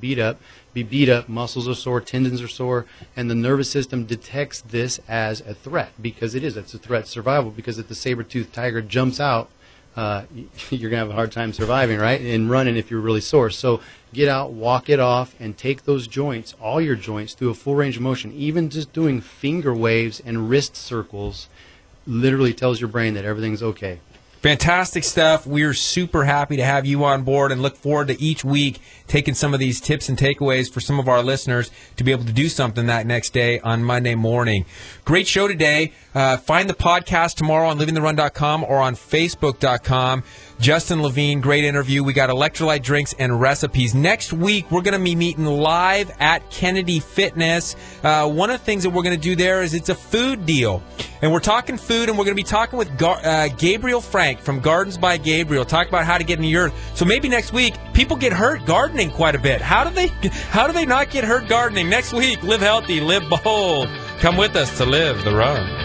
be beat up. Muscles are sore, tendons are sore, and the nervous system detects this as a threat because it it is. It's a threat to survival, because if the saber-toothed tiger jumps out, you're going to have a hard time surviving, right? And running if you're really sore. So get out, walk it off, and take those joints, all your joints, through a full range of motion. Even just doing finger waves and wrist circles literally tells your brain that everything's okay. Fantastic stuff. We're super happy to have you on board and look forward to each week taking some of these tips and takeaways for some of our listeners to be able to do something that next day on Monday morning. Great show today. Find the podcast tomorrow on livingtherun.com or on facebook.com. Justine Levine, great interview. We got electrolyte drinks and recipes. Next week, we're going to be meeting live at Kennedy Fitness. One of the things that we're going to do there is it's a food deal. And we're talking food, and we're going to be talking with Gabriel Frank from Gardens by Gabriel, talk about how to get in the earth. So maybe next week, people get hurt gardening quite a bit. How do they not get hurt gardening? Next week, live healthy, live bold. Come with us to Live the Run.